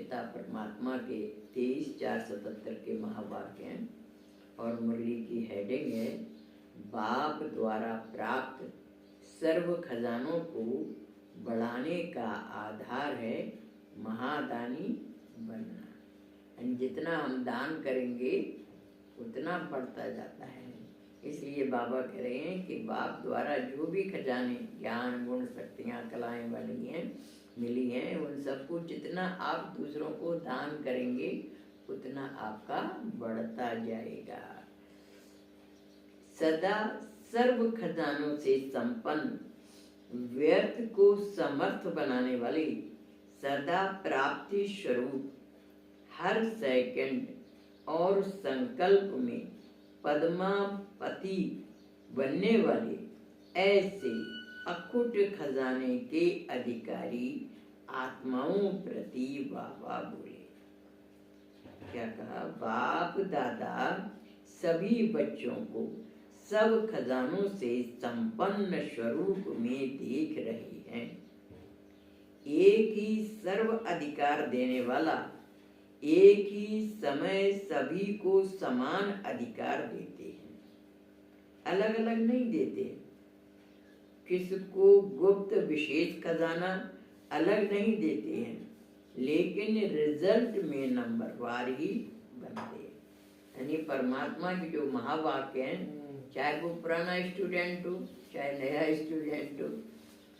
पिता परमात्मा के 23:477 के महावाक्य हैं और मुरली की हेडिंग है बाप द्वारा प्राप्त सर्व खजानों को बढ़ाने का आधार है महादानी बनना। यानी जितना हम दान करेंगे उतना बढ़ता जाता है। इसलिए बाबा कह रहे हैं कि बाप द्वारा जो भी खजाने ज्ञान गुण शक्तियाँ कलाएं बनी हैं मिली हैं उन सबको जितना आप दूसरों को दान करेंगे उतना आपका बढ़ता जाएगा। सदा सर्व खजानों से संपन्न व्यर्थ को समर्थ बनाने वाली सदा प्राप्ति स्वरूप हर सेकंड और संकल्प में पद्मापति बनने वाले ऐसे अकुट खजाने के अधिकारी आत्माओं प्रति बाबा बोले। क्या कहा? बाप दादा सभी बच्चों को सब खजानों से संपन्न स्वरूप में देख रहे हैं। एक ही सर्व अधिकार देने वाला एक ही समय सभी को समान अधिकार देते हैं, अलग अलग नहीं देते। किसको गुप्त विशेष खजाना अलग नहीं देते हैं, लेकिन रिजल्ट में नंबरवार ही बनते हैं। यानी परमात्मा के जो महावाक्य हैं, चाहे वो पुराना स्टूडेंट हो चाहे नया स्टूडेंट हो,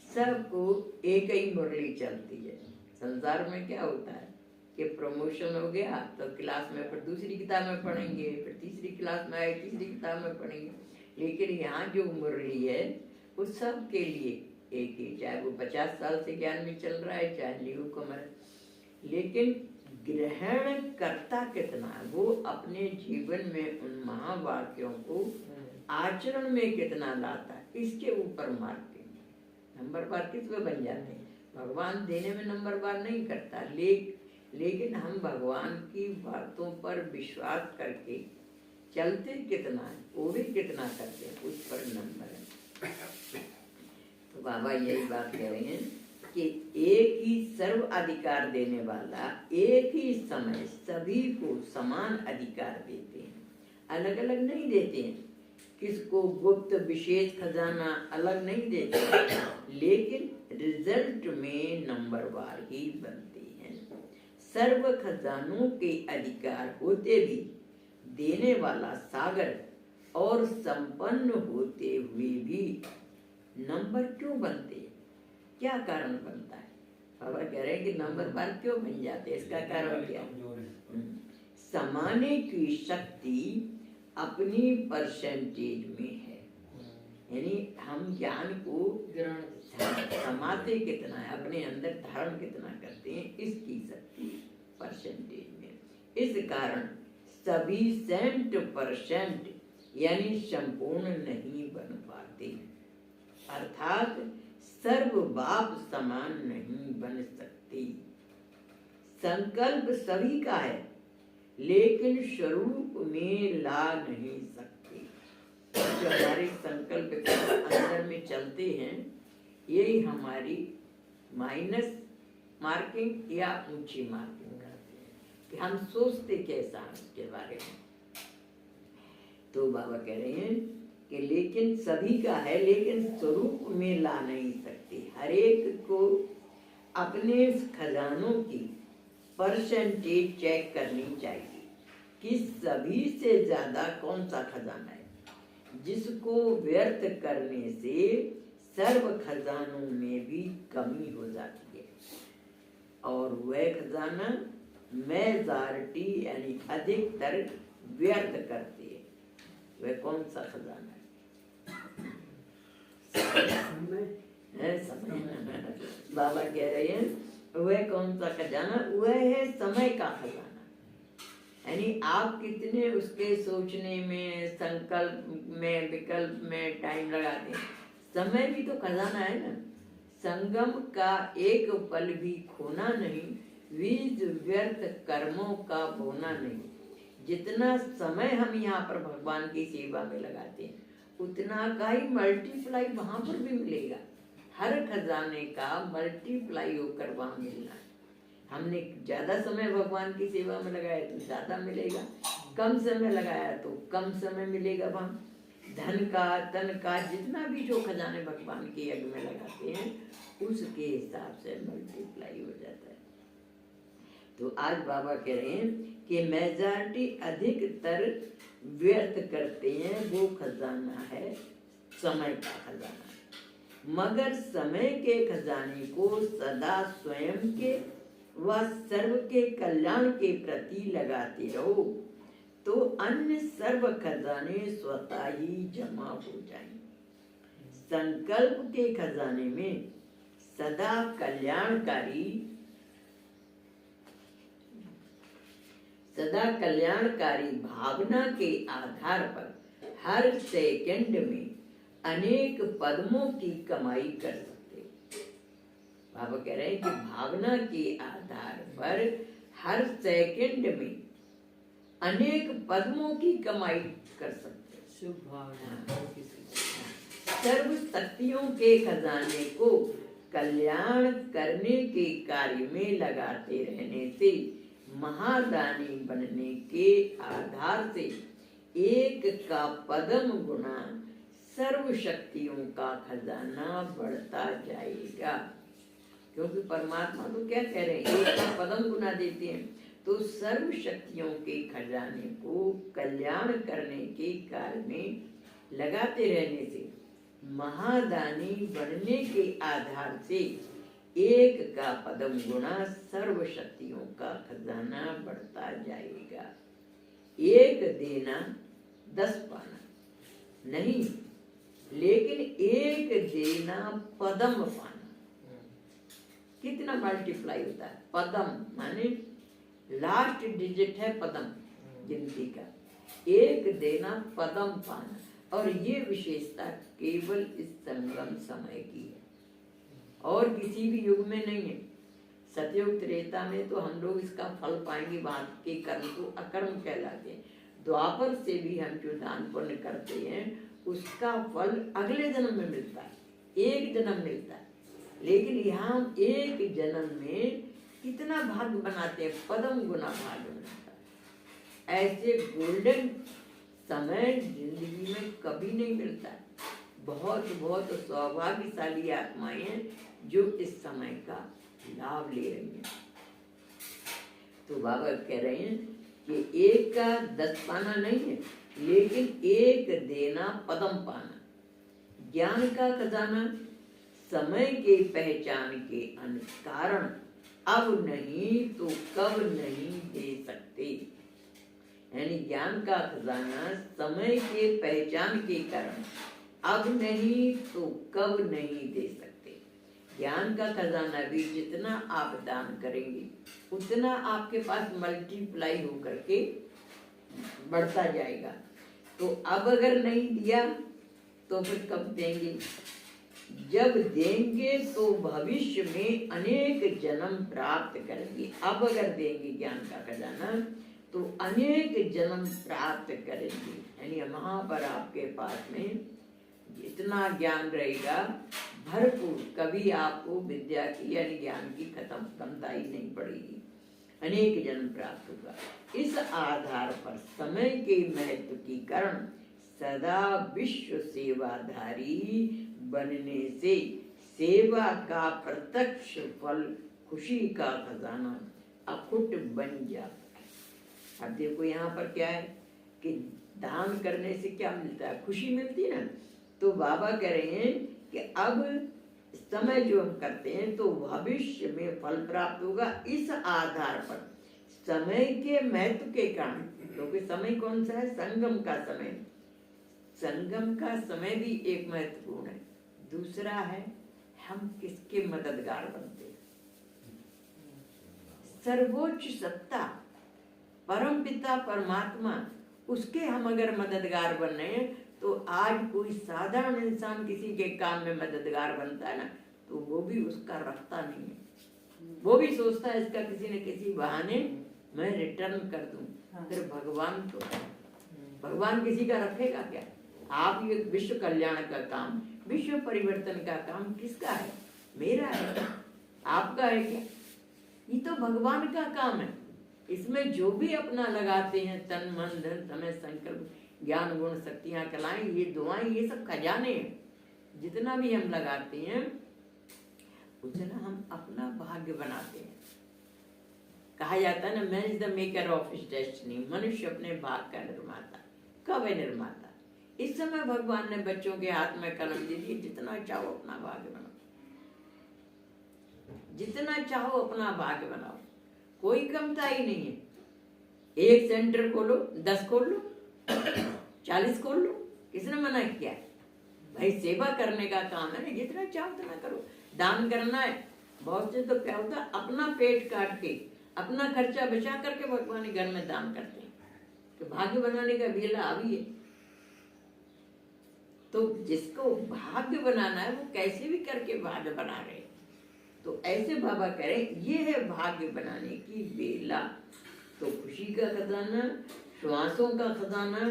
सबको एक ही मुरली चलती है। संसार में क्या होता है कि प्रमोशन हो गया तो क्लास में फिर दूसरी किताब में पढ़ेंगे, फिर तीसरी क्लास में आए तीसरी किताब में पढ़ेंगे। लेकिन यहाँ जो मुरली है वो सब के लिए एक ही, चाहे वो 50 साल से ज्ञान में चल रहा है चाहे न्यू कमर। लेकिन ग्रहण करता कितना है, वो अपने जीवन में उन महावाक्यों को आचरण में कितना लाता है, इसके ऊपर मारते हैं। नंबरवार किस पे बन जाते हैं? भगवान देने में नंबरवार नहीं करता, लेकिन हम भगवान की बातों पर विश्वास करके चलते कितना है, पूरे कितना करते हैं, उस पर नंबर है। तो बाबा यही बात कह रहे हैं कि एक ही सर्व अधिकार देने वाला एक ही समय सभी को समान अधिकार देते हैं, अलग अलग नहीं देते हैं। किसको गुप्त विशेष खजाना अलग नहीं देते, लेकिन रिजल्ट में नंबरवार ही बनते हैं। सर्व खजानों के अधिकार होते भी देने वाला सागर और संपन्न होते हुए भी नंबर क्यों बनते हैं? क्या कारण बनता है? बाबा कह रहे हैं कि नंबरवार क्यों बन जाते हैं, इसका कारण क्या है? समाने की शक्ति अपनी परसेंटेज में है। यानी हम ज्ञान को समाते कितना है, अपने अंदर धारण कितना करते हैं, इसकी शक्ति परसेंटेज में। इस कारण सभी 100% यानी संपूर्ण नहीं बन पाते, अर्थात सर्व बाप समान नहीं बन सकते। संकल्प सभी का है लेकिन स्वरूप में ला नहीं सकते। जो हमारे संकल्प के अंदर में चलते हैं यही हमारी माइनस मार्किंग या ऊंची मार्किंग करते हैं कि हम सोचते कैसा है उसके बारे में। तो बाबा कह रहे हैं कि लेकिन सभी का है लेकिन स्वरूप में ला नहीं सकते। हर एक को अपने खजानों की परसेंटेज चेक करनी चाहिए कि सभी से ज्यादा कौन सा खजाना है, जिसको व्यर्थ करने से सर्व खजानों में भी कमी हो जाती है, और वह खजाना मेजॉरिटी यानी अधिकतर व्यर्थ करती है। वह कौन सा खजाना है? समय। बाबा कह रहे हैं वह कौन सा खजाना? वह है समय का खजाना। यानी आप कितने उसके सोचने में, संकल्प में, विकल्प में टाइम लगाते हैं। समय भी तो खजाना है ना। संगम का एक पल भी खोना नहीं, बीज व्यर्थ कर्मों का बोना नहीं। जितना समय हम यहाँ पर भगवान की सेवा में लगाते हैं उतना का ही मल्टीप्लाई वहां पर भी मिलेगा। हर खजाने का मल्टीप्लाई होकर वहां मिलना है। हमने ज्यादा समय भगवान की सेवा में लगाया तो ज्यादा मिलेगा, कम समय लगाया तो कम समय मिलेगा। हम धन का तन का जितना भी जो खजाने भगवान के यज्ञ में लगाते हैं उसके हिसाब से मल्टीप्लाई हो जाता है। तो आज बाबा कह रहे हैं कि मेजॉरिटी अधिकतर व्यर्थ करते हैं, वो खजाना है समय का खजाना। मगर समय के खजाने को सदा स्वयं के व सर्व के कल्याण के प्रति लगाते रहो तो अन्य सर्व खजाने स्वतः ही जमा हो जाएंगे। संकल्प के खजाने में सदा कल्याणकारी भावना के आधार पर हर सेकंड में अनेक पद्मों की कमाई कर सकते हो। बाबा कह रहे हैं कि भावना के आधार पर हर सेकंड में अनेक पद्मों की कमाई कर सकते हो। शुभ भावना सर्व शक्तियों के खजाने को कल्याण करने के कार्य में लगाते रहने से महादानी बनने के आधार से एक का पदम गुना सर्व शक्तियों का खजाना बढ़ता जाएगा। क्योंकि परमात्मा तो क्या कह रहे हैं, एक का पदम गुना देते हैं, तो सर्व शक्तियों के खजाने को कल्याण करने के कार्य में लगाते रहने से महादानी बनने के आधार से एक का पदम गुना सर्व शक्तियों का खजाना बढ़ता जाएगा। एक देना 10 पाना नहीं, लेकिन एक देना पदम पाना। कितना मल्टीप्लाई होता है? पदम माने लास्ट डिजिट है पदम गिनती का, एक देना पदम पाना। और ये विशेषता केवल इस संगम समय की है और किसी भी युग में नहीं है। सतयुग त्रेता में तो हम लोग इसका फल पाएंगे, बाद के कर्म को अकर्म कहलाते हैं। द्वापर से भी हम जो दान पुण्य करते हैं उसका फल अगले जन्म में मिलता है, एक जन्म मिलता है। लेकिन यहाँ एक जन्म में कितना भाग्य बनाते हैं, पदम गुना भाग्य बनाता है। ऐसे गोल्डन समय जिंदगी में कभी नहीं मिलता है। बहुत बहुत सौभाग्यशाली आत्माएं हैं जो इस समय का लाभ ले रही हैं। तो बाबा कह रहे हैं कि एक का 10 पाना नहीं है, लेकिन एक देना पदम पाना। ज्ञान का खजाना समय के पहचान के कारण अब नहीं तो कब नहीं दे सकते। यानी ज्ञान का खजाना समय के पहचान के कारण अब नहीं तो कब नहीं दे सकते। ज्ञान का खजाना भी जितना आप दान करेंगे उतना आपके पास मल्टीप्लाई होकर के बढ़ता जाएगा। तो अब अगर नहीं दिया तो फिर कब देंगे? जब देंगे तो भविष्य में अनेक जन्म प्राप्त करेंगे। अब अगर देंगे ज्ञान का खजाना तो अनेक जन्म प्राप्त करेंगे। यानी वहां पर आपके पास में इतना ज्ञान रहेगा भरपूर, कभी आपको विद्या की यानी ज्ञान की कमता ही नहीं पड़ेगी, अनेक जन्म प्राप्त होगा। इस आधार पर समय के महत्व के कारण सदा विश्व सेवाधारी बनने से सेवा का प्रत्यक्ष फल खुशी का खजाना अखुट बन जाता है। अब देखो यहाँ पर क्या है कि दान करने से क्या मिलता है? खुशी मिलती है ना। तो बाबा कह रहे हैं कि अब समय जो हम करते हैं तो भविष्य में फल प्राप्त होगा। इस आधार पर समय के महत्व के कारण, क्योंकि समय कौन सा है? संगम का समय। संगम का समय भी एक महत्वपूर्ण है। दूसरा है हम किसके मददगार बनते हैं। सर्वोच्च सत्ता परम पिता परमात्मा, उसके हम अगर मददगार बन रहे हैं तो आज कोई साधारण इंसान किसी के काम में मददगार बनता है ना तो वो भी उसका रखता नहीं है। वो भी सोचता है इसका किसी न किसी बहाने मैं रिटर्न कर दूं। फिर भगवान किसी का रखेगा क्या? आप ये विश्व कल्याण का काम, विश्व परिवर्तन का काम किसका है? मेरा है, आपका है क्या? ये तो भगवान का काम है। इसमें जो भी अपना लगाते हैं तन मन धन समय संकल्प ज्ञान गुण शक्तियां कलाएं, ये दुआएं, ये सब खजाने हैं। जितना भी हम लगाते हैं उतना हम अपना भाग्य बनाते हैं। कहा जाता है ना, man is the maker of his destiny, मनुष्य अपने भाग्य का निर्माता। कब है निर्माता? इस समय भगवान ने बच्चों के हाथ में कलम दे दी, जितना चाहो अपना भाग्य बनाओ, जितना चाहो अपना भाग्य बनाओ, कोई कमता ही नहीं है। एक सेंटर खोलो, 10 खोल लो, 40 खोल लो, किसने मना किया? भाई सेवा करने का काम है ना, जितना चाहो उतना करो। दान करना है, बहुत से तो क्या होता है अपना पेट काट के अपना खर्चा बचा करके भगवान के घर में दान करते हैं, तो भाग्य बनाने का बेला अभी है। तो जिसको भाग्य बनाना है वो कैसे भी करके भाग्य बना रहे। तो ऐसे बाबा कह रहे ये है भाग्य बनाने की बेला। तो खुशी का खजाना, श्वासों का खजाना,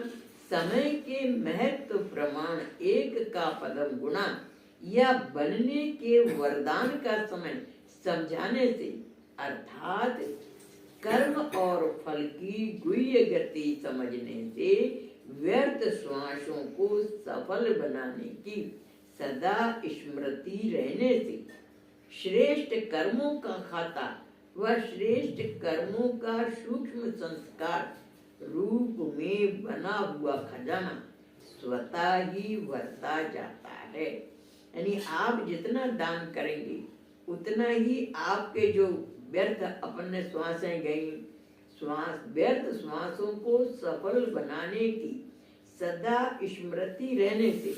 समय के महत्व प्रमाण, एक का पदम गुणा या बनने के वरदान का समय समझाने से, अर्थात कर्म और फल की गुह्य गति समझने से व्यर्थ श्वासों को सफल बनाने की सदा स्मृति रहने से, श्रेष्ठ कर्मों का खाता व श्रेष्ठ कर्मों का सूक्ष्म संस्कार रूप में बना हुआ खजाना स्वतः ही वर्ता जाता है। यानी आप जितना दान करेंगे उतना ही आपके जो व्यर्थ अपने श्वासें गई, व्यर्थ श्वासों को सफल बनाने की सदा स्मृति रहने से,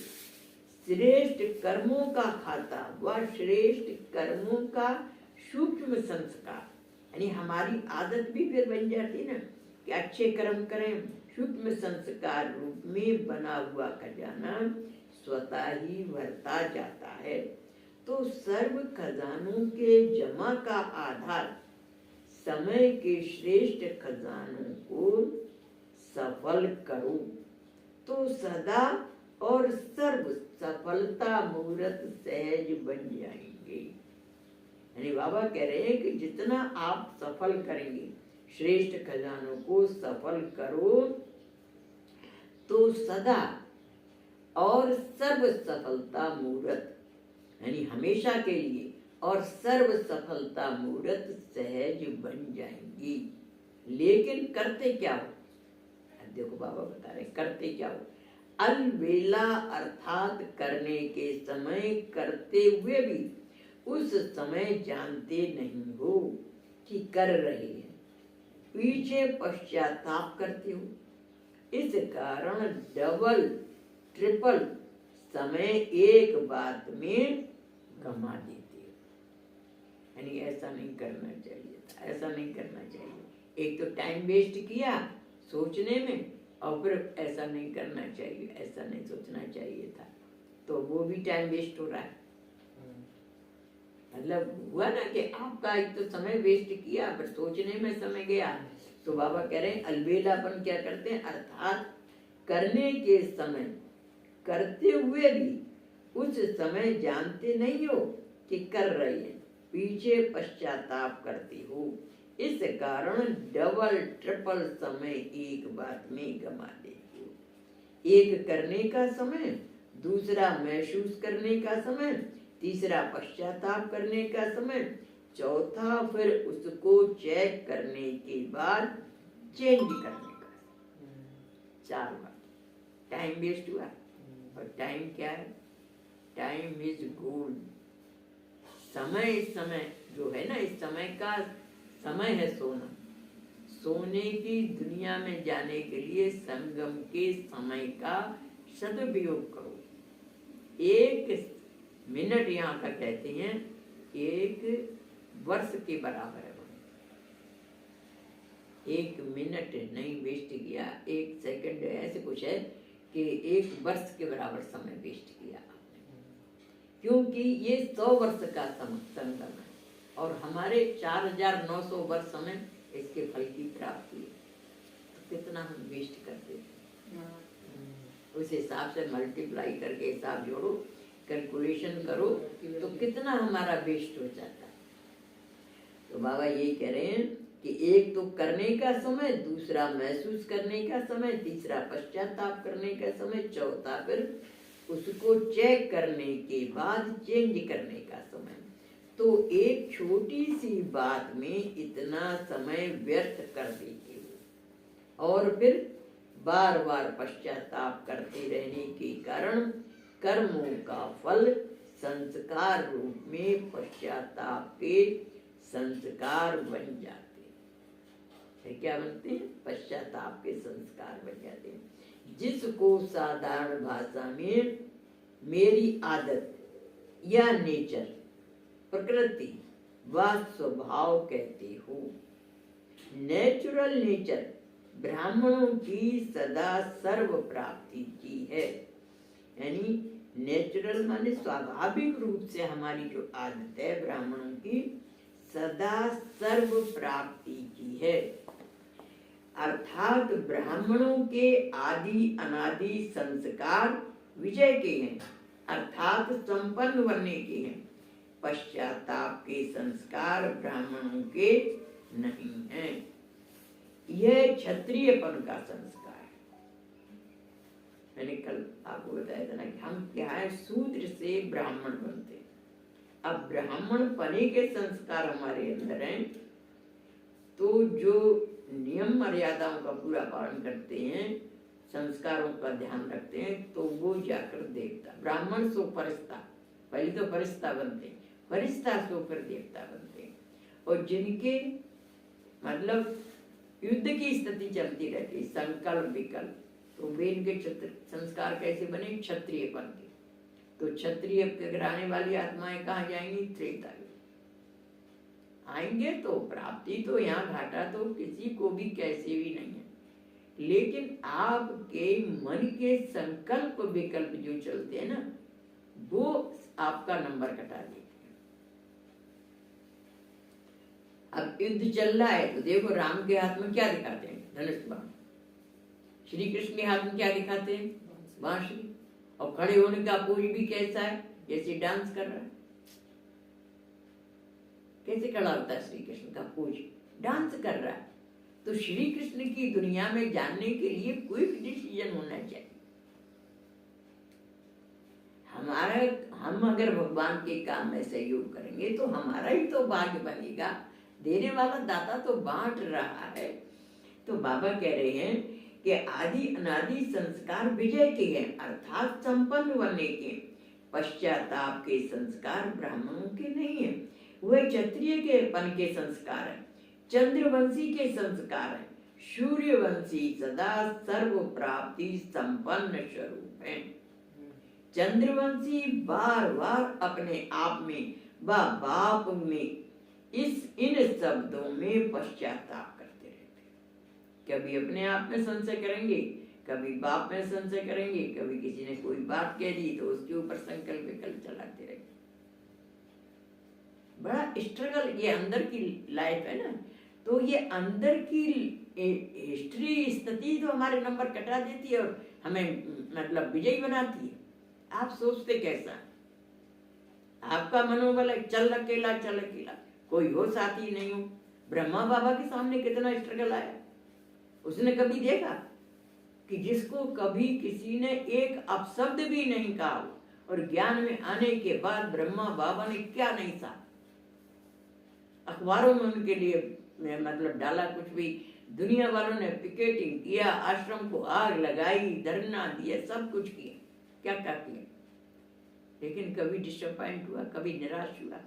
श्रेष्ठ कर्मों का खाता व श्रेष्ठ कर्मों का सूक्ष्म संस्कार, यानी हमारी आदत भी फिर बन जाती ना कि अच्छे कर्म करें। सूक्ष्म संस्कार रूप में बना हुआ खजाना स्वतः ही भरता जाता है। तो सर्व खजानों के जमा का आधार समय के श्रेष्ठ खजानों को सफल करो, तो सदा और सर्व सफलता मुहूर्त सहज बन जाएंगे। यानी बाबा कह रहे हैं कि जितना आप सफल करेंगे, श्रेष्ठ खजानों को सफल करो, तो सदा और सर्व सफलता मुहूर्त, यानी हमेशा के लिए और सर्व सफलता मुहूर्त सहज बन जाएंगी। लेकिन करते क्या हो? देखो बाबा बता रहे करते क्या हो। अलबेला अर्थात करने के समय करते हुए भी उस समय जानते नहीं हो कि कर रहे हैं, पीछे पश्चाताप करते हो। इस कारण डबल ट्रिपल समय एक बात में गमा देते हो। यानी ऐसा नहीं करना चाहिए था, ऐसा नहीं करना चाहिए। एक तो टाइम वेस्ट किया सोचने में, और फिर ऐसा नहीं करना चाहिए, ऐसा नहीं सोचना चाहिए था, तो वो भी टाइम वेस्ट हो रहा है। मतलब हुआ ना कि आपका एक तो समय वेस्ट किया, फिर सोचने में समय गया। तो बाबा कह रहे हैं अलबेलापन क्या करते हैं, अर्थात करने के समय करते हुए भी उस समय जानते नहीं हो कि कर रहे हैं, पीछे पश्चाताप करते हो। इस कारण डबल ट्रिपल समय एक बात में गमा देते हो। एक करने का समय, दूसरा महसूस करने का समय, तीसरा पश्चाताप करने का समय, चौथा फिर उसको चेक करने के बाद चेंज करने का। 4 बार टाइम वेस्ट हुआ। और टाइम क्या है? Time is gold. समय जो है ना, इस समय का समय है सोना। सोने की दुनिया में जाने के लिए संगम के समय का सदुपयोग करो। 1 मिनट यहाँ का कहते हैं 1 वर्ष के बराबर है। 1 मिनट नहीं वेस्ट किया, 1 सेकंड ऐसे कुछ है कि 1 वर्ष के बराबर समय वेस्ट किया आपने, क्योंकि ये 100 वर्ष का संगम है और हमारे 4900 वर्ष समय इसके फल की प्राप्ति है। तो कितना हम वेस्ट करते थे। उस हिसाब से मल्टीप्लाई करके हिसाब जोड़ो, कैलकुलेशन करो, तो कितना हमारा वेस्ट हो जाता है। तो बाबा यही कह रहे हैं कि एक तो करने का समय, दूसरा महसूस करने का समय, तीसरा पश्चाताप करने का समय, चौथा फिर उसको चेक करने के बाद चेंज करने का समय। तो एक छोटी सी बात में इतना समय व्यर्थ कर देते हो और फिर बार बार पश्चाताप करते रहने के कारण कर्मों का फल संस्कार रूप में पश्चाताप के संस्कार बन जाते हैं। क्या बनते हैं? पश्चाताप के संस्कार बन जाते हैं, जिसको साधारण भाषा में मेरी आदत या नेचर, प्रकृति व स्वभाव कहते हो। नेचुरल नेचर ब्राह्मणों की सदा सर्व प्राप्ति की है, यानी नेचुरल माने स्वाभाविक रूप से हमारी जो आदत है ब्राह्मणों की सदा सर्व प्राप्ति की है। अर्थात ब्राह्मणों के आदि अनादि संस्कार विजय के हैं, अर्थात संपन्न बनने के हैं। पश्चाताप के संस्कार ब्राह्मणों के नहीं हैं। यह क्षत्रियपन का संस्कार है। मैंने कल आपको बताया था ना कि हम क्या है, शूद्र से ब्राह्मण बनते हैं। अब ब्राह्मण पने के संस्कार हमारे अंदर हैं, तो जो नियम मर्यादाओं का पूरा पालन करते हैं, संस्कारों का ध्यान रखते हैं, तो वो जाकर देवता, ब्राह्मण सो फरिश्ता, पहले तो फरिश्ता बनते हैं, फरिश्ता सो फिर देवता बनते हैं। और जिनके मतलब युद्ध की स्थिति चलती रहती, संकल्प विकल्प, तो वे इनके संस्कार कैसे बने? क्षत्रिय बन के। तो क्षत्रिय कराने वाली आत्माएं कहाँ जाएंगी? त्रेता युग आएंगे। तो प्राप्ति तो यहाँ घाटा तो किसी को भी कैसे भी नहीं है, लेकिन आपके मन के संकल्प विकल्प जो चलते हैं ना, वो आपका नंबर कटा देते हैं। अब युद्ध चल रहा है तो देखो राम के हाथ में क्या दिखाते हैं? धनुष बाण। श्री कृष्ण के हाथ में क्या दिखाते हैं? बांसुरी। और खड़े होने का पोज भी कैसा है? जैसे डांस कर रहा है। कैसे खड़ा होता है श्री कृष्ण का पोज? डांस कर रहा है। तो श्री कृष्ण की दुनिया में जानने के लिए क्विक डिसीजन होना चाहिए। हम अगर भगवान के काम में सहयोग करेंगे तो हमारा ही तो भाग्य बनेगा। देने वाला दाता तो बांट रहा है। तो बाबा कह रहे हैं कि आदि अनादि संस्कार विजय के हैं, अर्थात संपन्न बनने के। पश्चाताप के संस्कार ब्राह्मणों के नहीं है, वह क्षत्रिय के पन के संस्कार है, चंद्रवंशी के संस्कार है। सूर्यवंशी सदा सर्व प्राप्ति संपन्न स्वरूप है। चंद्रवंशी बार बार अपने आप में व बाप में इन शब्दों में पश्चाताप करते रहते हैं। कभी अपने आप में संशय करेंगे, कभी बाप में संशय करेंगे, कभी किसी ने कोई बात कह दी तो उसके ऊपर संकल्प विकल्प चलाते रहेंगे। बड़ा स्ट्रगल, ये अंदर की लाइफ है ना। तो ये अंदर की हिस्ट्री स्थिति तो हमारे नंबर कटा देती है और हमें मतलब विजयी बनाती है। आप सोचते कैसा? आपका मनोबल है, चल अकेला चल अकेला, कोई हो साथी नहीं हो। ब्रह्मा बाबा के सामने कितना स्ट्रगल आया, उसने कभी देखा कि जिसको कभी किसी ने एक अपशब्द भी नहीं कहा और ज्ञान में आने के बाद ब्रह्मा बाबा ने क्या नहीं सा, अखबारों में उनके लिए मतलब डाला कुछ भी, दुनिया वालों ने पिकेटिंग किया, आश्रम को आग लगाई, धरना दिया, सब कुछ किया, क्या क्या किया, लेकिन कभी डिसअपॉइंट हुआ, कभी निराश हुआ,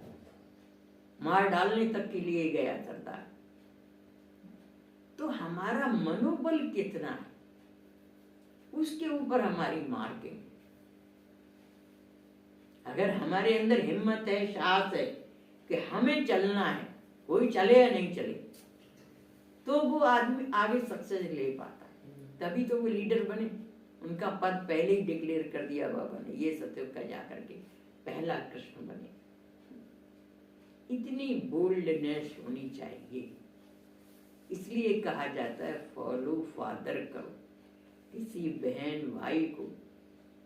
मार डालने तक के लिए गया सरदार। तो हमारा मनोबल कितना है, उसके ऊपर हमारी मार्किंग। अगर हमारे अंदर हिम्मत है, साहस है कि हमें चलना है, कोई चले या नहीं चले, तो वो आदमी आगे सक्सेस ले पाता है, तभी तो वो लीडर बने। उनका पद पहले ही डिक्लेयर कर दिया बाबा ने, ये सत्युग का जाकर के पहला कृष्ण बने। इतनी बोल्डनेस होनी चाहिए। इसलिए कहा जाता है फॉलो फादर करो, किसी बहन भाई को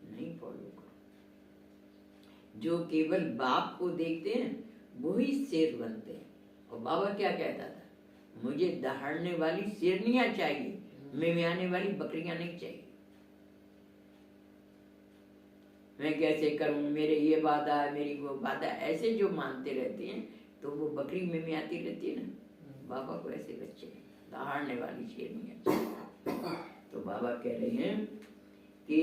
नहीं फॉलो करो। जो केवल बाप को देखते हैं वही शेर बनते हैं, और बाबा क्या कहता था, मुझे दहाड़ने वाली शेरनियां चाहिए, मिमियाने वाली बकरियां नहीं चाहिए। मैं कैसे करूं, मेरे ये वादा है, मेरी वो वादा, ऐसे जो मानते रहते हैं तो वो बकरी मिमियाती रहती है ना। बाबा को ऐसे बच्चे दहाड़ने वाली शेरनियां चाहिए। तो बाबा कह रहे हैं कि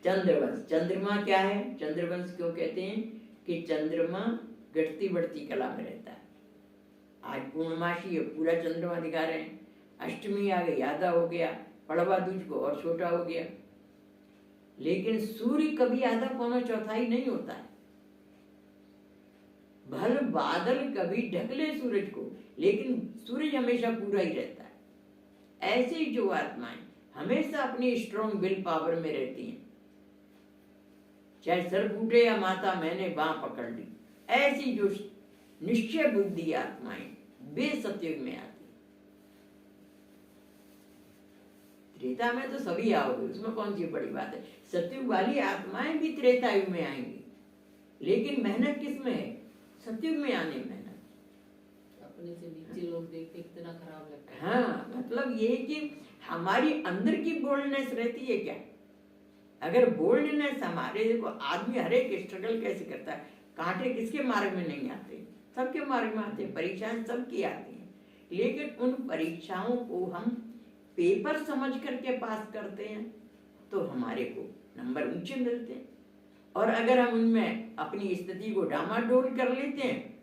चंद्रवंश, चंद्रमा क्या है, चंद्रवंश क्यों कहते हैं कि चंद्रमा घटती बढ़ती कला में रहता है। आज पूर्णमासी है, पूरा चंद्रमा दिखा रहे हैं, अष्टमी आ गई, आधा हो गया, पड़वा दूज को और छोटा हो गया। लेकिन सूर्य कभी आधा पौना चौथाई नहीं होता है। भल बादल कभी ढक ले सूरज को, लेकिन सूरज हमेशा पूरा ही रहता है। ऐसे ही जो आत्माएं हमेशा अपनी स्ट्रॉन्ग विल पावर में रहती हैं, चाहे सर फूटे या माता मैंने बांह पकड़ ली, ऐसी जो निश्चय बुद्धि आत्माएं वे सतयुग में आती। त्रेता में तो सभी आओगे, उसमें कौन सी बड़ी बात है। सतयुग वाली आत्माएं भी त्रेता युग में आएंगी, लेकिन मेहनत किस में है, सतयुग में आने में मेहनत। अपने से नीचे लोग देख के कितना खराब लगता है। हाँ, मतलब ये कि हमारी अंदर की बोल्डनेस रहती है क्या। अगर बोल्डनेस हमारे, देखो आदमी हर एक स्ट्रगल कैसे करता है, कांटे किसके मार्ग में नहीं आते, सबके मार्ग में आते हैं, परीक्षाएं सबकी आती हैं, लेकिन उन परीक्षाओं को हम पेपर समझ करके पास करते हैं तो हमारे को नंबर ऊंचे मिलते हैं। और अगर हम उनमें अपनी स्थिति को डामाडोल कर लेते हैं,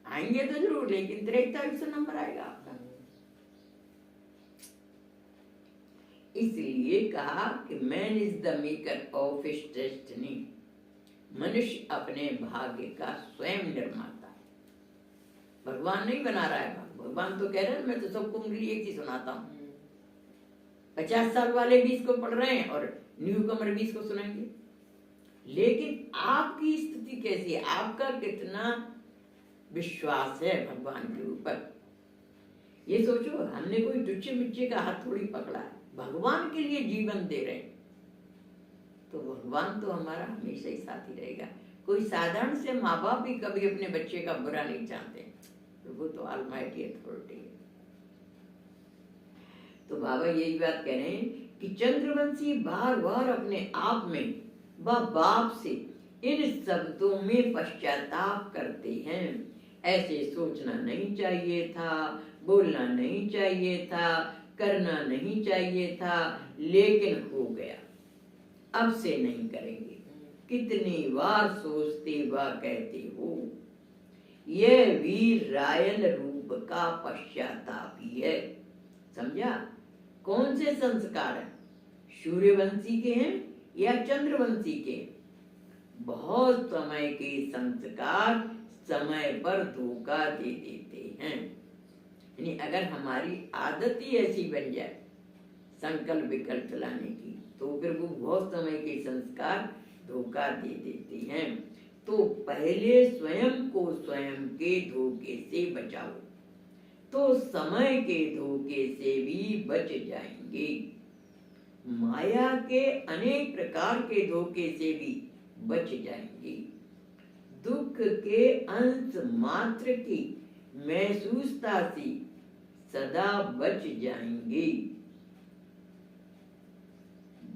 आएंगे तो जरूर, लेकिन 43 नंबर आएगा आपका। इसलिए कहा कि man is the maker of his destiny, मनुष्य अपने भाग्य का स्वयं निर्माता है, भगवान नहीं बना रहा है। भगवान तो कह रहे हैं मैं तो सबको उंगली एक ही सुनाता हूँ। 50 साल वाले भी इसको पढ़ रहे हैं और न्यू कमर भी इसको सुनाएंगे। लेकिन आपकी स्थिति कैसी है, आपका कितना विश्वास है भगवान के ऊपर, ये सोचो। हमने कोई टुच्चे मुच्चे का हाथ थोड़ी पकड़ा है, भगवान के लिए जीवन दे रहे हैं, तो भगवान तो हमारा हमेशा ही साथी रहेगा। कोई साधारण से माँ बाप भी कभी अपने बच्चे का बुरा नहीं चाहते, तो वो तो ऑलमाइटी अथॉरिटी है। तो बाबा यही बात कह रहे हैं कि चंद्रवंशी बार बार अपने आप में बाप से इन शब्दों में पश्चाताप करते हैं। ऐसे सोचना नहीं चाहिए था, बोलना नहीं चाहिए था, करना नहीं चाहिए था, लेकिन हो गया, अब से नहीं करेंगे। कितनी बार सोचते व कहते हो, यह वीर रायन रूप का पश्चाताप ही है। समझा? कौन से संस्कार हैं, सूर्यवंशी के हैं या चंद्रवंशी के? बहुत समय के संस्कार समय पर धोखा दे देते हैं। यानी अगर हमारी आदत ही ऐसी बन जाए संकल्प विकल्प चलाने की, तो फिर वो बहुत समय के संस्कार धोखा दे देते हैं। तो पहले स्वयं को स्वयं के धोखे से बचाओ, तो समय के धोखे से भी बच जाएंगे। माया के अनेक प्रकार के धोखे से भी बच जाएंगे। दुख के अंश मात्र की महसूसता से सदा बच जाएंगे।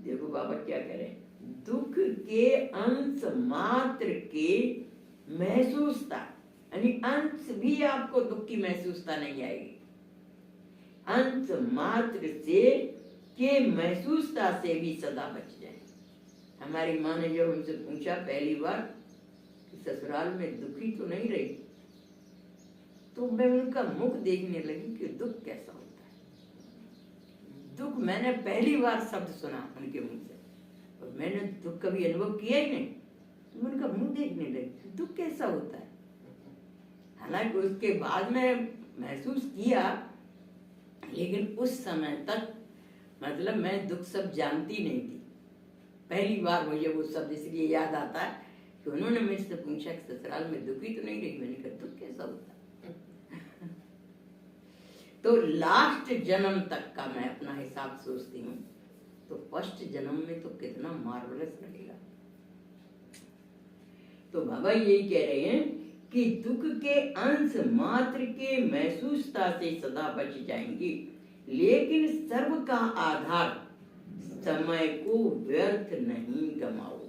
देखो बाबा क्या कह रहे हैं, दुख के अंश मात्र के महसूसता, यानी अंश भी आपको दुख की महसूसता नहीं आएगी। अंश मात्र से के महसूसता से भी सदा बच जाए। हमारी माँ ने जब उनसे पूछा पहली बार कि ससुराल में दुखी तो नहीं रही, तो मैं उनका मुख देखने लगी कि दुख कैसा होता है। दुख मैंने पहली बार शब्द सुना उनके मुंह से, और मैंने दुख कभी अनुभव किया ही नहीं, तो मैं उनका मुंह देखने लगी दुख कैसा होता है। हालांकि उसके बाद में महसूस किया, लेकिन उस समय तक मतलब मैं दुख सब जानती नहीं थी। पहली बार मुझे वो शब्द इसलिए याद आता है कि उन्होंने मुझसे पूछा कि ससुराल में दुखी तो नहीं रही। मैंने कहा दुख कैसा होता है। तो लास्ट जन्म तक का मैं अपना हिसाब सोचती हूँ, तो फर्स्ट जन्म में तो कितना मार्वलस रहेगा। तो बाबा यही कह रहे हैं कि दुख के अंश मात्र के महसूसता से सदा बच जाएंगे, लेकिन सर्व का आधार समय को व्यर्थ नहीं गमाओ।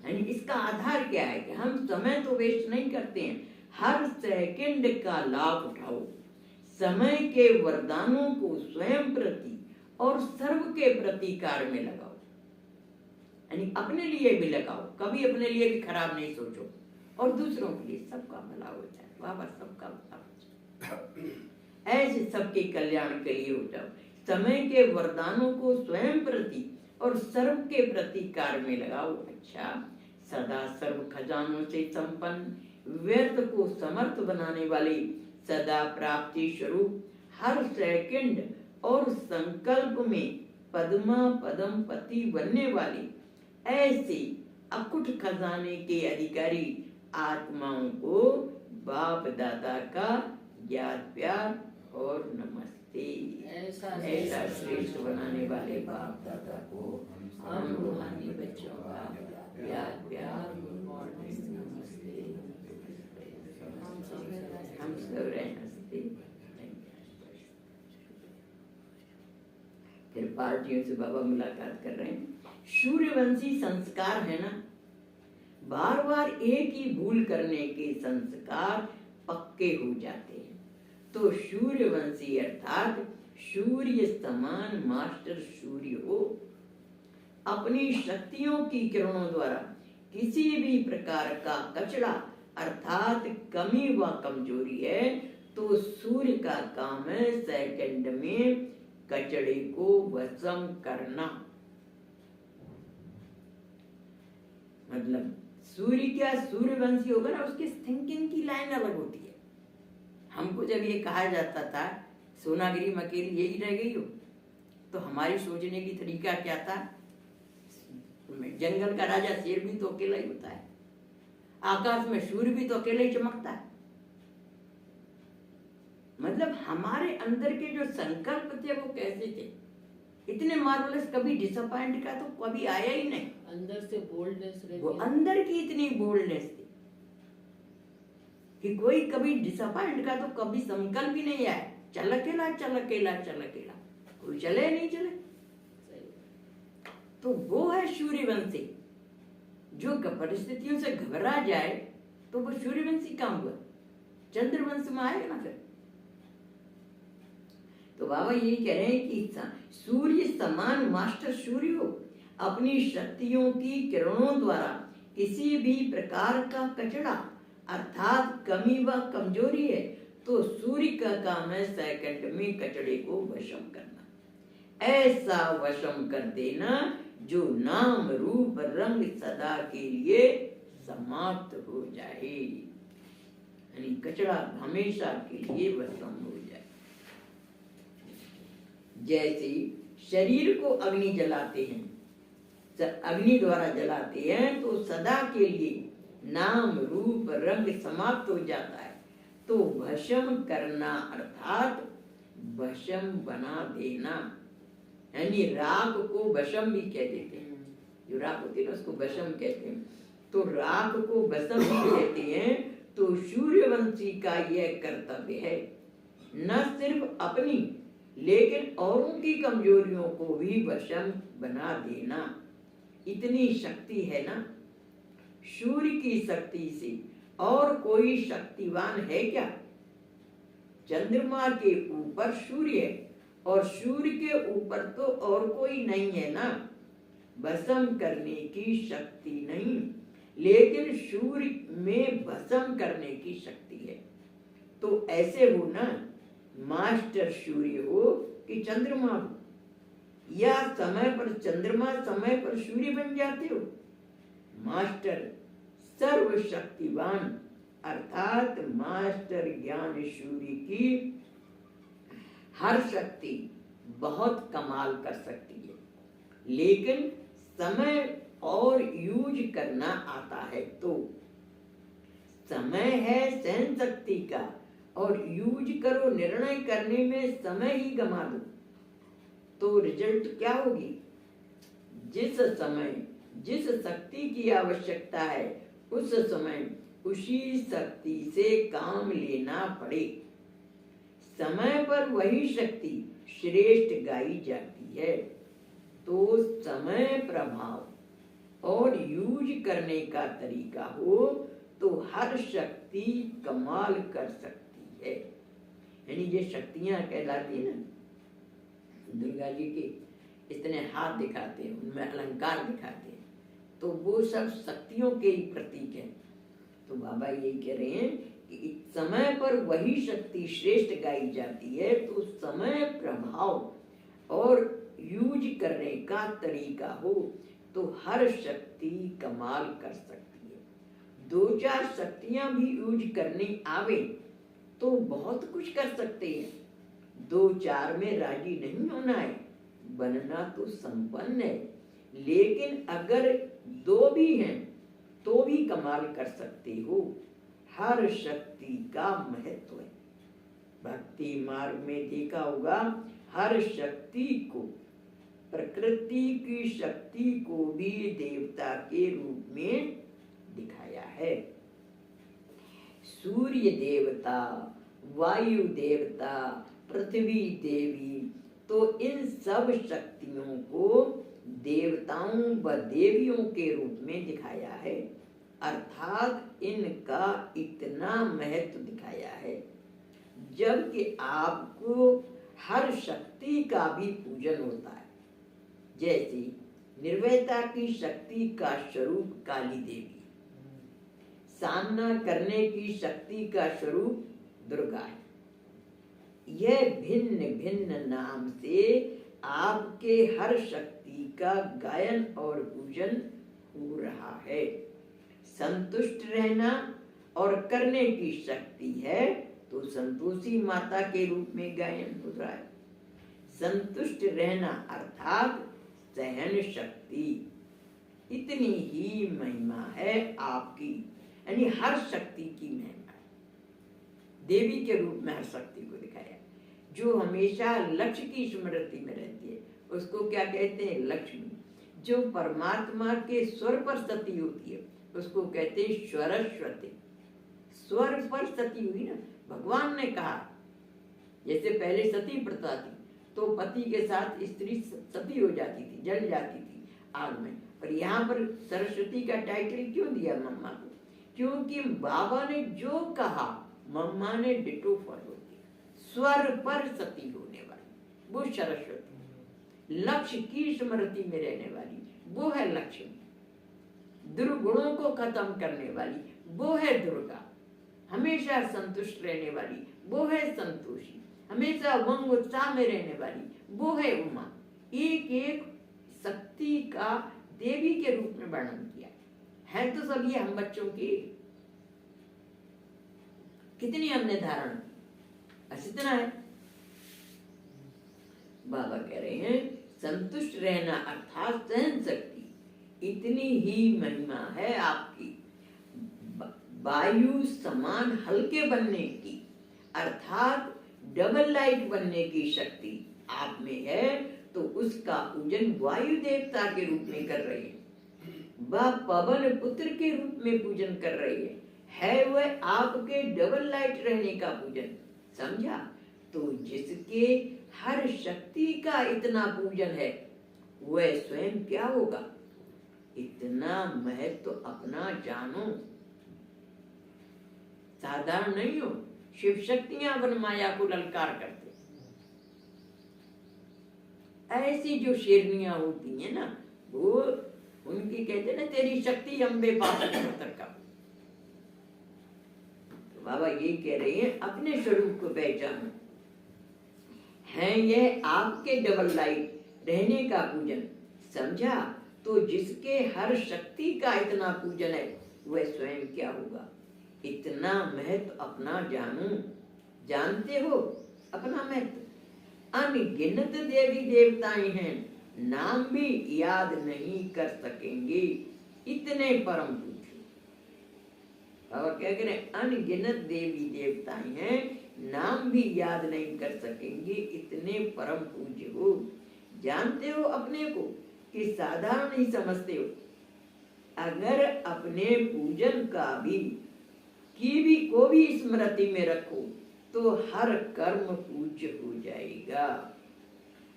यानी इसका आधार क्या है कि हम समय तो वेस्ट नहीं करते हैं, हर सेकंड का लाभ उठाओ, समय के वरदानों को स्वयं प्रति और सर्व के प्रति कार्य में लगाओ। यानी अपने लिए भी लगाओ, कभी अपने लिए भी खराब नहीं सोचो, और दूसरों के लिए सबका भला हो जाए, बाबा सबका भला हो जाए, ऐसे सबके कल्याण के लिए हो जाओ। समय के वरदानों को स्वयं प्रति और सर्व के प्रति कार्य में लगाओ। अच्छा, सदा सर्व खजानों से संपन्न, व्यर्थ को समर्थ बनाने वाली, सदा प्राप्ति स्वरूप, हर सेकंड और संकल्प में पद्मा पदम पति बनने वाली, ऐसे अकुट खजाने के अधिकारी आत्माओं को बाप दादा का याद प्यार और नमस्ते। ऐसा श्रेष्ठ बनाने वाले बाप दादा को हम रूहानी बच्चों का याद प्यार नमस्ते। हम सब रहे हंसते। फिर पार्टियों से बाबा मुलाकात कर रहे हैं। सूर्यवंशी संस्कार है ना, बार बार एक ही भूल करने के संस्कार पक्के हो जाते हैं। तो सूर्यवंशी अर्थात सूर्य समान मास्टर सूर्य हो, अपनी शक्तियों की किरणों द्वारा किसी भी प्रकार का कचरा अर्थात कमी व कमजोरी है तो सूर्य का काम है सेकंड में कचड़े को भस्म करना। मतलब सूर्य क्या, सूर्यवंशी होगा ना, उसकी थिंकिंग की लाइन अलग होती है। हमको जब ये कहा जाता था सोनागिरी में अकेली यही रह गई हो, तो हमारी सोचने की तरीका क्या था, जंगल का राजा शेर भी तो अकेला ही होता है, आकाश में सूर्य भी तो अकेला ही चमकता है। मतलब हमारे अंदर के जो संकल्प थे वो कैसे थे, इतने मार्वलस, कभी डिसअपॉइंट का तो कभी आया ही नहीं। अंदर से बोल्डनेस रहती है, वो अंदर की इतनी बोल्डनेस थी कि कोई कभी डिसअपॉइंट का तो कभी संकल्प ही नहीं आया। चल अकेला चल अकेला चल अकेला, कोई चले नहीं चले। तो वो है सूर्यवंशी। जो परिस्थितियों से घबरा जाए तो वो सूर्यवंशी काम हुआ, चंद्रवंश में आएगा ना फिर। तो बाबा यही कह रहे हैं कि सूर्य समान मास्टर सूर्य हो, अपनी शक्तियों की किरणों द्वारा किसी भी प्रकार का कचरा अर्थात कमी व कमजोरी है तो सूर्य का काम है सेकंड में कचड़े को वशम करना, ऐसा वशम कर देना जो नाम रूप रंग सदा के लिए समाप्त हो जाए, यानी कचरा हमेशा के लिए वशम हो जाए। जैसे शरीर को अग्नि जलाते हैं, अग्नि द्वारा जलाते हैं तो सदा के लिए नाम रूप रंग समाप्त हो जाता है। तो भस्म करना अर्थात भस्म बना देना, यानी राख को भस्म भी कह देते हैं। जो राख होती है ना उसको भस्म कहते हैं। तो राख को भस्म भी कहते हैं। तो सूर्यवंशी का यह कर्तव्य है न सिर्फ अपनी लेकिन औरों की कमजोरियों को भी भस्म बना देना। इतनी शक्ति है ना, सूर्य की शक्ति से और कोई शक्तिवान है क्या? चंद्रमा के ऊपर सूर्य है और सूर्य के ऊपर तो और कोई नहीं है ना। भस्म करने की शक्ति नहीं, लेकिन सूर्य में भस्म करने की शक्ति है। तो ऐसे हो ना, मास्टर सूर्य हो कि चंद्रमा हो, या समय पर चंद्रमा समय पर सूर्य बन जाते हो। मास्टर सर्वशक्तिवान अर्थात मास्टर ज्ञान सूर्य की हर शक्ति बहुत कमाल कर सकती है, लेकिन समय और यूज करना आता है। तो समय है सहन शक्ति का और यूज करो निर्णय करने में समय ही गमा दो तो रिजल्ट क्या होगी? जिस समय जिस शक्ति की आवश्यकता है उस समय उसी शक्ति से काम लेना पड़े। समय पर वही शक्ति श्रेष्ठ गाई जाती है। तो समय प्रभाव और यूज करने का तरीका हो तो हर शक्ति कमाल कर सकती है। यानी ये शक्तियां कहलाती है ना, दुर्गा जी के इतने हाथ दिखाते हैं, उनमें अलंकार दिखाते हैं, तो वो सब शक्तियों के ही प्रतीक है। तो बाबा यही कह रहे हैं कि समय पर वही शक्ति श्रेष्ठ गाई जाती है। तो समय प्रभाव और यूज करने का तरीका हो तो हर शक्ति कमाल कर सकती है। दो चार शक्तियां भी यूज करनी आवे तो बहुत कुछ कर सकते हैं। दो चार में राजी नहीं होना है, बनना तो संपन्न है, लेकिन अगर दो भी हैं तो भी कमाल कर सकते हो। हर शक्ति का महत्व है। भक्ति मार्ग में देखा होगा, हर शक्ति को, प्रकृति की शक्ति को भी देवता के रूप में दिखाया है। सूर्य देवता, वायु देवता, पृथ्वी देवी, तो इन सब शक्तियों को देवताओं व देवियों के रूप में दिखाया है, अर्थात इनका इतना महत्व दिखाया है। जबकि आपको हर शक्ति का भी पूजन होता है। जैसे निर्भयता की शक्ति का स्वरूप काली देवी, सामना करने की शक्ति का स्वरूप दुर्गा है। यह भिन्न भिन्न नाम से आपके हर शक्ति का गायन और पूजन हो रहा है। संतुष्ट रहना और करने की शक्ति है तो संतोषी माता के रूप में गायन हो रहा है। संतुष्ट रहना अर्थात सहन शक्ति, इतनी ही महिमा है आपकी। यानी हर शक्ति की महिमा है। देवी के रूप में हर शक्ति को दिखाया, जो हमेशा लक्ष्य की स्मृति में रहती है, उसको क्या कहते हैं? लक्ष्मी। जो परमात्मा के स्वर पर सती होती है उसको कहते हैं सरस्वती। स्वर पर सती हुई ना, भगवान ने कहा। जैसे पहले सती प्रथा थी तो पति के साथ स्त्री सती हो जाती थी, जल जाती थी आग में, पर यहाँ पर सरस्वती का टाइटल क्यों दिया मम्मा को? क्योंकि बाबा ने जो कहा मम्मा ने डिटो फॉलो किया। स्वर पर सती होने वाली वो सरस्वती, लक्ष्य की स्मृति में रहने वाली वो है लक्ष्मी, दुर्गुणों को खत्म करने वाली वो है दुर्गा, हमेशा संतुष्ट रहने वाली वो है संतोषी, हमेशा उमंग उत्साह में रहने वाली वो है उमा। एक एक शक्ति का देवी के रूप में वर्णन किया है। तो सब ये हम बच्चों की कितनी हमने धारण, बस इतना है। बाबा कह रहे हैं संतुष्ट रहना अर्थात सहन शक्ति, इतनी ही महिमा है आपकी। वायु समान हल्के बनने की अर्थात डबल लाइट बनने की शक्ति आप में है, तो उसका पूजन वायु देवता के रूप में कर रही है। वह पवन पुत्र के रूप में पूजन कर रही है वह आपके डबल लाइट रहने का पूजन। समझा? तो जिसके हर शक्ति का इतना पूजन है वह स्वयं क्या होगा? इतना महत्व तो अपना जानो, साधारण नहीं हो। शिव शक्तियां वन माया को ललकार करते, ऐसी जो शेरनियां होती हैं ना, वो उनकी कहते ना तेरी शक्ति अम्बे पाप का। तो बाबा ये कह रहे हैं अपने स्वरूप को पहचानो, है यह आपके डबल लाइट रहने का पूजन। समझा? तो जिसके हर शक्ति का इतना पूजन है वह स्वयं क्या होगा? इतना महत्व अपना जानो। जानते हो अपना महत्व? अनगिनत देवी देवताएं हैं, नाम भी याद नहीं कर सकेंगे, इतने परम पूज्य। बाबा क्या कह रहे हैं? अनगिनत देवी देवताएं हैं, नाम भी याद नहीं कर सकेंगे, इतने परम पूज्य हो। जानते हो अपने को कि साधारण ही समझते हो। अगर अपने पूजन का भी को भी स्मृति में रखो तो हर कर्म पूज्य हो जाएगा।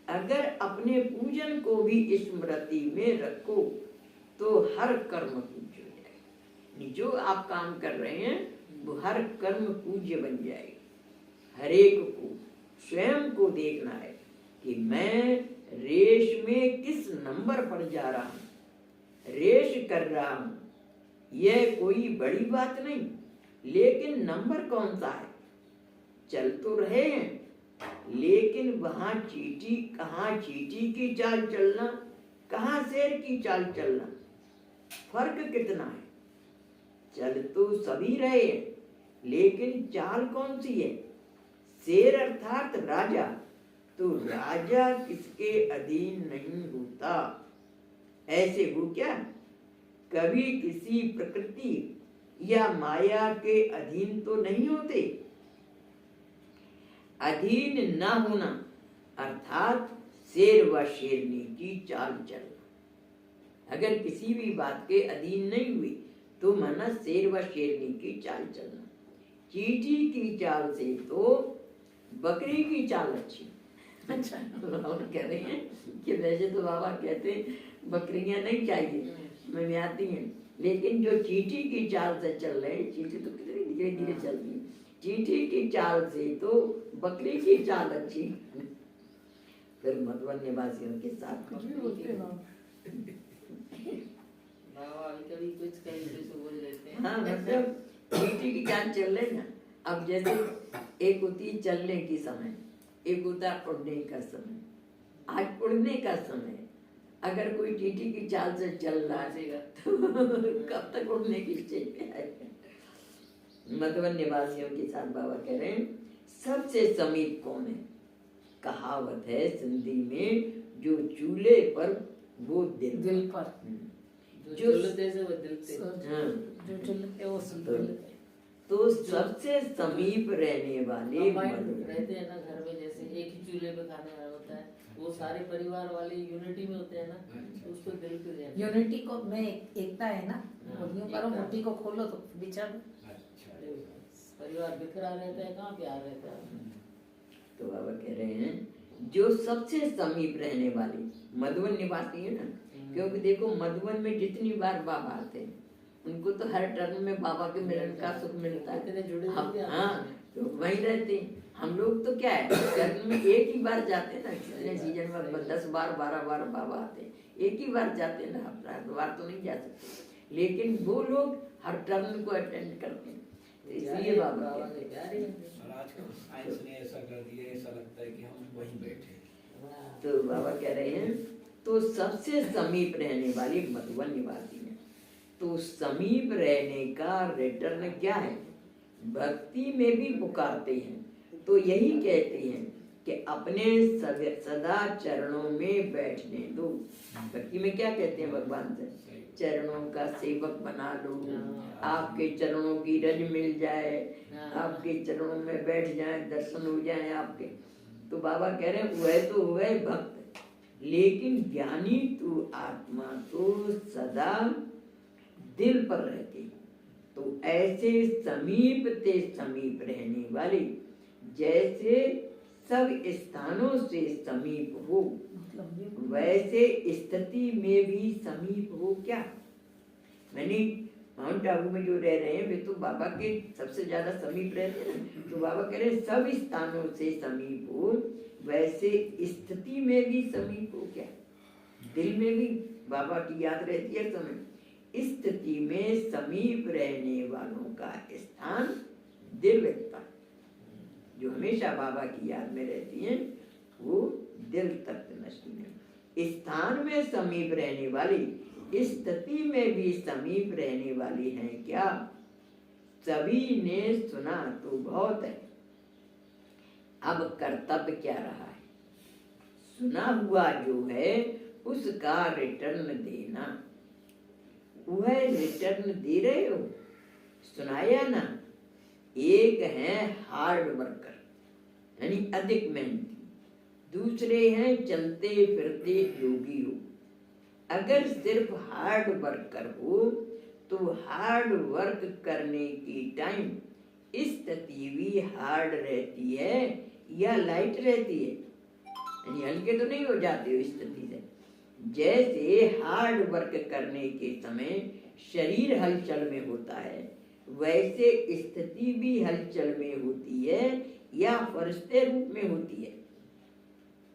अगर अपने पूजन को भी स्मृति में रखो तो हर कर्म पूज्य हो जाएगा। जो आप काम कर रहे हैं वो हर कर्म पूज्य बन जाएगा। हर एक को स्वयं को देखना है कि मैं रेस में किस नंबर पर जा रहा हूँ, रेस कर रहा हूँ। यह कोई बड़ी बात नहीं, लेकिन नंबर कौन सा है? चल तो रहे हैं, लेकिन वहां चींटी, कहाँ चींटी की चाल चलना, कहाँ शेर की चाल चलना, फर्क कितना है? चल तो सभी रहे हैं, लेकिन चाल कौन सी है? शेर अर्थात राजा, तो राजा किसके अधीन नहीं होता। ऐसे वो क्या कभी किसी प्रकृति या माया के अधीन तो नहीं होते। अधीन न होना अर्थात शेर व शेरनी की चाल चलना। अगर किसी भी बात के अधीन नहीं हुए तो माना शेर व शेरनी की चाल चलना। चींटी की चाल से तो बकरी की चाल अच्छी। अच्छा, बाबा कह रहे हैं कि वैसे तो बाबा कहते हैं बकरियां नहीं चाहिए, में आती हैं, लेकिन जो चींटी की चाल से चल रहे, चींटी तो कितनी धीरे धीरे चलती है, चींटी की चाल से तो बकरी की चाल अच्छी। फिर मधुबन निवासियों के साथ कभी कुछ कहीं से बोल देते हैं। हाँ, मतलब चींटी की चाल चल रहे ना। अब जैसे एक होती है चलने की समय, एक होता है उड़ने का समय। आज उड़ने का समय, अगर कोई चींटी की चाल से चल रहा है तो कब तक उड़ने की स्टेज पे आएगा। मधुबन निवासियों के साथ बाबा कह रहे हैं सबसे समीप कौन है? कहावत है सिंधी में, जो चूल्हे पर वो दिल पर, जो चुलते से वो दिलते। हाँ, जो चुलते वो सुलते। तो सबसे समीप रहने वाले रहते हैं ना घर में, जैसे एक ही चूल्हे पे खाने वाला होता है, वो सारे परिवार वाले यूनिटी में होते हैं ना, तो उसको दिल पे रहना। यूनिटी को में एकता है ना, यूं करो मुट्ठी को खोलो तो बिछड़। परिवार बिखरा रहता है, कहाँ प्यार रहता है। तो बाबा कह रहे हैं जो सबसे समीप रहने वाले मधुबन निवासी है ना, क्योंकि देखो मधुबन में जितनी बार बाबा आते हैं उनको तो हर टर्म में बाबा के मिलन का सुख मिलता है। हाँ, तो वहीं रहते हैं। हम लोग तो क्या है, टर्म में एक ही बार जाते हैं ना, कितने सीजन में 10 बार 12 बार बाबा आते हैं, एक ही बार जाते हैं ना, हर बार तो नहीं जा सकते, लेकिन वो लोग हर टर्म को अटेंड करते हैं। तो इसलिए बाबा साइंस ने ऐसा कर दिया, ऐसा लगता है कि हम वहीं बैठे। तो बाबा कह रहे हैं तो सबसे समीप रहने वाले मधुबन निवासी हैं। तो समीप रहने का रिटर्न क्या है? भक्ति में भी पुकारते हैं तो यही कहते हैं कि अपने सदा चरणों में बैठने दो। भक्ति में क्या कहते हैं भगवान से? चरणों का सेवक बना लो, आपके चरणों की रज मिल जाए, आपके चरणों में बैठ जाए, दर्शन हो जाए आपके। तो बाबा कह रहे हैं वह तो हुए भक्त, लेकिन ज्ञानी तू आत्मा तो सदा दिल पर रहती। तो ऐसे समीप ते समीप रहने वाले जैसे सब स्थानों से समीप हो, वैसे स्थिति में भी समीप हो। क्या मैंने माउंट आबू में जो रह रहे हैं वे तो बाबा के सबसे ज्यादा समीप रहते हैं। तो बाबा कह रहे हैं सब स्थानों से समीप हो, वैसे स्थिति में भी समीप हो। क्या दिल में भी बाबा की याद रहती है समय। स्थिति में समीप रहने वालों का स्थान दिल रहता, जो हमेशा बाबा की याद में रहती हैं वो दिल तक नशीन है। स्थान में समीप रहने वाली, स्थिति में भी समीप रहने वाली हैं क्या? सभी ने सुना तो बहुत है, अब कर्तव्य क्या रहा है? सुना हुआ जो है उसका रिटर्न देना। वह रिटर्न दे रहे हो, सुनाया ना। एक है हार्ड वर्कर यानी अधिक मेहनती, दूसरे हैं चलते फिरते योगी हो। अगर सिर्फ हार्ड वर्कर हो तो हार्ड वर्क करने की टाइम स्थिति भी हार्ड रहती है या लाइट रहती है, यानी हल्के तो नहीं हो जाते हो स्थिति से। जैसे हार्ड वर्क करने के समय शरीर हलचल में होता है, वैसे स्थिति भी हलचल में होती है या फरिश्ते रूप में होती है।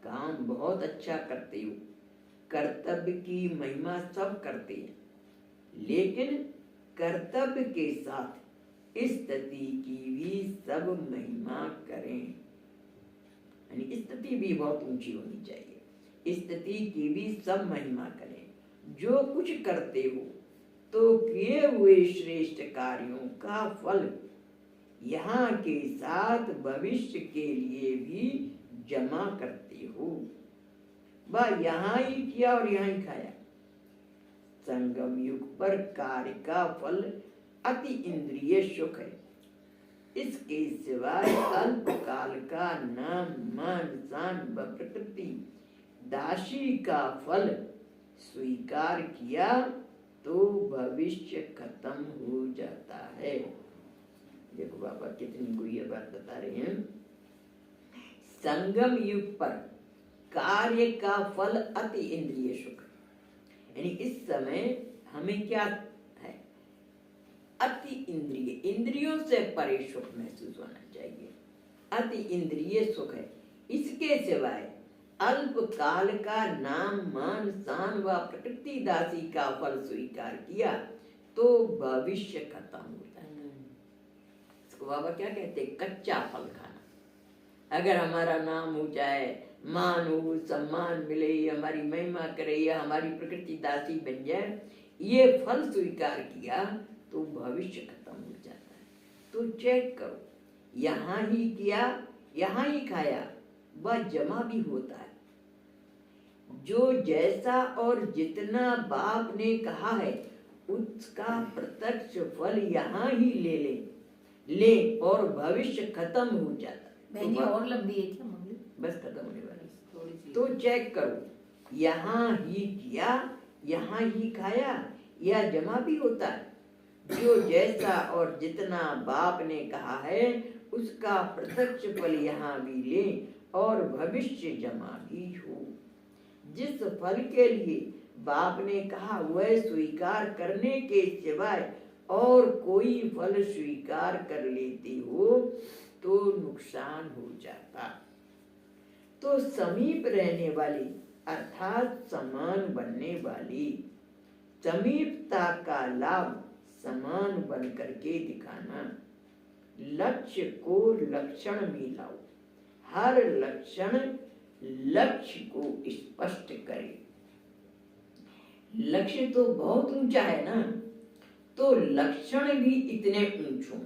काम बहुत अच्छा करते हो, कर्तव्य की महिमा सब करते हैं, लेकिन कर्तव्य के साथ स्थिति की भी सब महिमा करें, यानी स्थिति भी बहुत ऊंची होनी चाहिए, स्थिति की भी सब महिमा करें। जो कुछ करते हो तो किए हुए श्रेष्ठ कार्यों का फल यहाँ के साथ भविष्य के लिए भी जमा करते हो। वह यहाँ ही किया और यहाँ ही खाया। संगम युग पर कार्य का फल अति इंद्रिय सुख है। इसके सिवाय अल्पकाल का नाम मान शान व प्रकृति दासी का फल स्वीकार किया तो भविष्य खत्म हो जाता है। देखो बाबा कितनी गुह्य बात बता रहे हैं। संगम युग पर कार्य का फल अति इंद्रिय सुख, यानी इस समय हमें क्या है, अति इंद्रिय, इंद्रियों से परे सुख महसूस होना चाहिए, अति इंद्रिय सुख है। इसके सिवाय अल्प काल का नाम मान शान व प्रकृति दासी का फल स्वीकार किया तो भविष्य खत्म होता है। इसको बाबा क्या कहते हैं, कच्चा फल खाना। अगर हमारा नाम हो जाए, मान हो, सम्मान मिले, हमारी महिमा करे या हमारी प्रकृति दासी बन जाए, ये फल स्वीकार किया तो भविष्य खत्म हो जाता है। तो चेक करो, यहाँ ही किया, यहाँ ही खाया, वह जमा भी होता है। जो जैसा और जितना बाप ने कहा है उसका प्रत्यक्ष फल यहाँ ही ले और भविष्य खत्म हो जाता है। बहनी और लंबी है क्या मम्मी? बस खत्म होने वाली। थोड़ी सी तो चेक करो, यहाँ ही किया, यहाँ ही खाया, या जमा भी होता है। जो जैसा और जितना बाप ने कहा है उसका प्रत्यक्ष फल यहाँ भी ले और भविष्य जमा भी हो। जिस फल के लिए बाप ने कहा वह स्वीकार करने के सिवाय और कोई फल स्वीकार कर लेते हो तो नुकसान हो जाता। तो समीप रहने वाली अर्थात समान बनने वाली समीपता का लाभ समान बन करके दिखाना। लक्ष्य को लक्षण में लाओ, हर लक्षण लक्ष्य को स्पष्ट करे। लक्ष्य तो बहुत ऊंचा है ना, तो लक्षण भी इतने ऊंचों।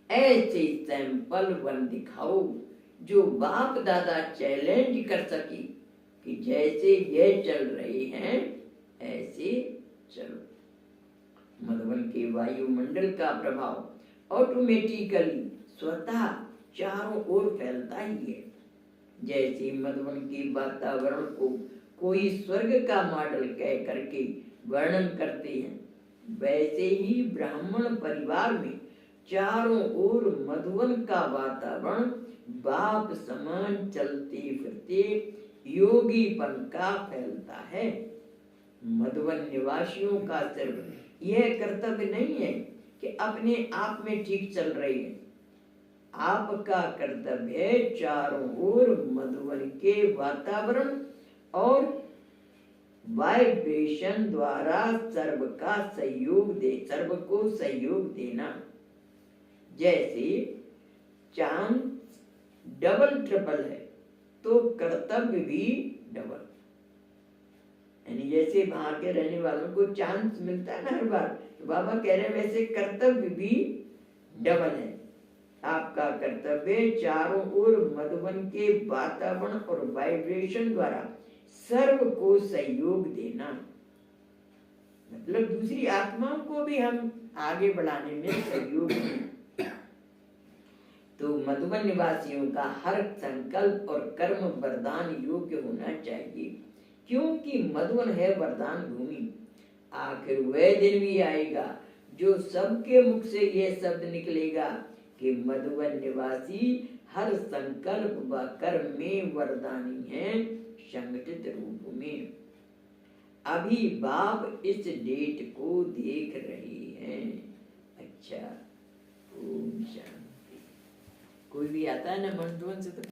ऐसे सैंपल वन दिखाओ जो बाप दादा चैलेंज कर सके कि जैसे ये चल रहे हैं ऐसे चलो। मधुबन के वायुमंडल का प्रभाव ऑटोमेटिकली स्वतः चारों ओर फैलता ही है। जैसे मधुबन के वातावरण को कोई स्वर्ग का मॉडल कह करके वर्णन करते हैं, वैसे ही ब्राह्मण परिवार में चारों ओर मधुबन का वातावरण बाप समान चलते फिरते योगीपन का फैलता है। मधुबन निवासियों का सिर्फ यह कर्तव्य नहीं है कि अपने आप में ठीक चल रहे हैं। आपका कर्तव्य है चारों ओर मधुबन के वातावरण और वाइब्रेशन द्वारा सर्व को सहयोग देना। जैसे चांस डबल ट्रिपल है तो कर्तव्य भी डबल, यानी जैसे वहां के रहने वालों को चांस मिलता है ना हर बार, तो बाबा कह रहे हैं वैसे कर्तव्य भी डबल है। आपका कर्तव्य चारों ओर मधुबन के वातावरण और वाइब्रेशन द्वारा सर्व को सहयोग देना, मतलब दूसरी आत्माओं को भी हम आगे बढ़ाने में सहयोग दें। तो मधुबन निवासियों का हर संकल्प और कर्म वरदान योग्य होना चाहिए, क्योंकि मधुबन है वरदान भूमि। आखिर वह दिन भी आएगा जो सबके मुख से यह शब्द निकलेगा कि मधुवन निवासी हर संकल्प व कर्म में वरदानी है संगठित रूप में। अभी बाप इस डेट को देख रहे हैं। अच्छा, ओम शांति। कोई भी आता है ना मंटवन से तो